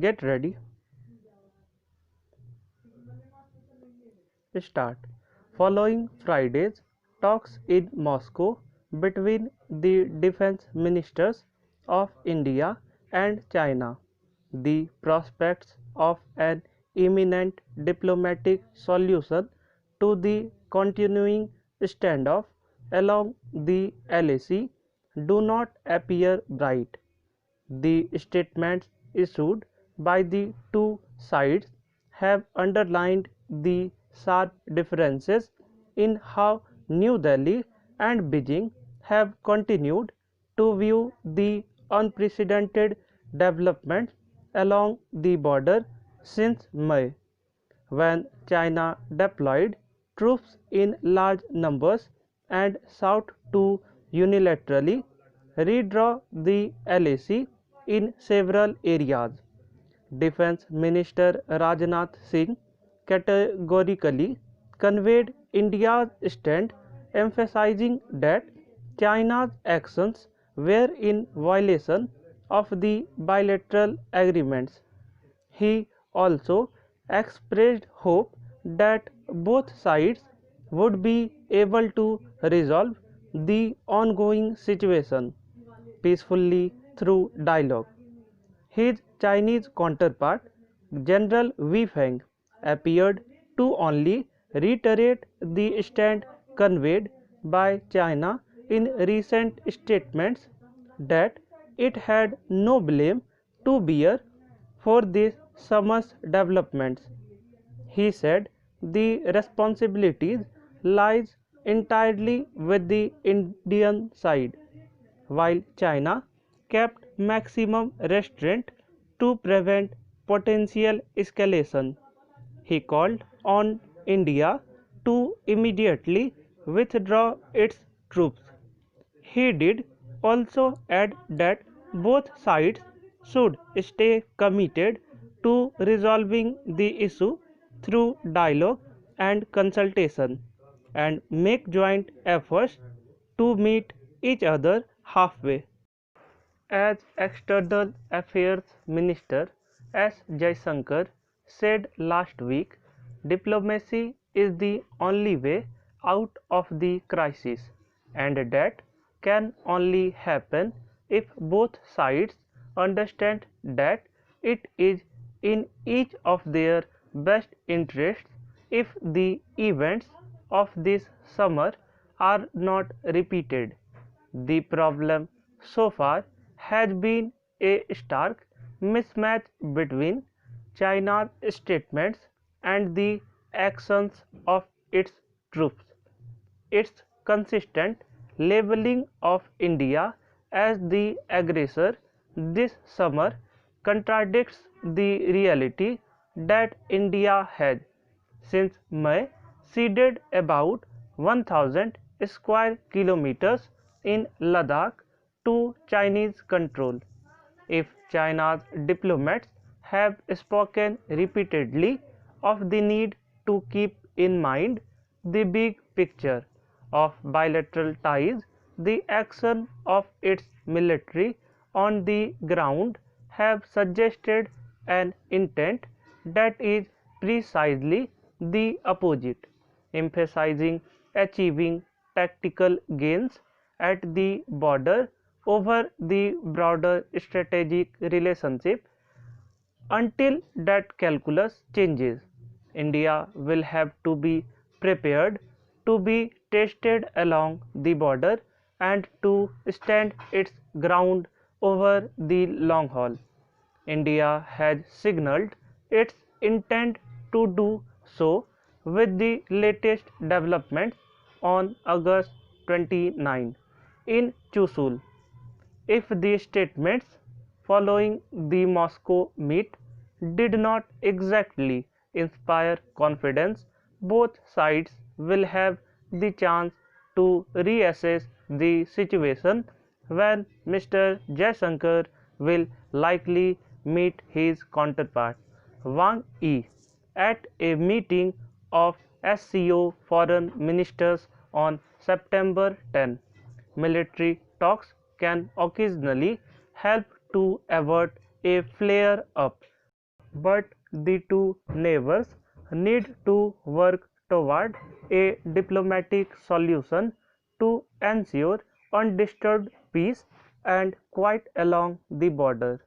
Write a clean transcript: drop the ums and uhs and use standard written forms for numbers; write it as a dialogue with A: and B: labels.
A: Get ready. Start. Following Friday's talks in Moscow between the defense ministers of India and China, the prospects of an imminent diplomatic solution to the continuing standoff along the LAC do not appear bright. The statements issued by the two sides have underlined the sharp differences in how New Delhi and Beijing have continued to view the unprecedented developments along the border since May, when China deployed troops in large numbers and sought to unilaterally redraw the LAC in several areas. Defense Minister Rajnath Singh categorically conveyed India's stand, emphasizing that China's actions were in violation of the bilateral agreements. He also expressed hope that both sides would be able to resolve the ongoing situation peacefully through dialogue. His Chinese counterpart, General Wei Feng, appeared to only reiterate the stand conveyed by China in recent statements that it had no blame to bear for this summer's developments. He said the responsibility lies entirely with the Indian side, while China kept maximum restraint to prevent potential escalation. He called on India to immediately withdraw its troops. He did also add that both sides should stay committed to resolving the issue through dialogue and consultation and make joint efforts to meet each other halfway. As External Affairs Minister S. Jaishankar said last week, diplomacy is the only way out of the crisis, and that can only happen if both sides understand that it is in each of their best interests if the events of this summer are not repeated. The problem so far has been a stark mismatch between China's statements and the actions of its troops. Its consistent labeling of India as the aggressor this summer contradicts the reality that India has, since May, ceded about 1,000 square kilometers in Ladakh to Chinese control. If China's diplomats have spoken repeatedly of the need to keep in mind the big picture of bilateral ties, the action of its military on the ground have suggested an intent that is precisely the opposite, emphasizing achieving tactical gains at the border over the broader strategic relationship. Until that calculus changes, India will have to be prepared to be tested along the border and to stand its ground over the long haul. India has signaled its intent to do so with the latest developments on August 29 in Chushul. If the statements following the Moscow meet did not exactly inspire confidence, both sides will have the chance to reassess the situation when Mr. Jaishankar will likely meet his counterpart Wang Yi at a meeting of SCO foreign ministers on September 10. Military talks can occasionally help to avert a flare up but the two neighbors need to work toward a diplomatic solution to ensure undisturbed peace and quiet along the border.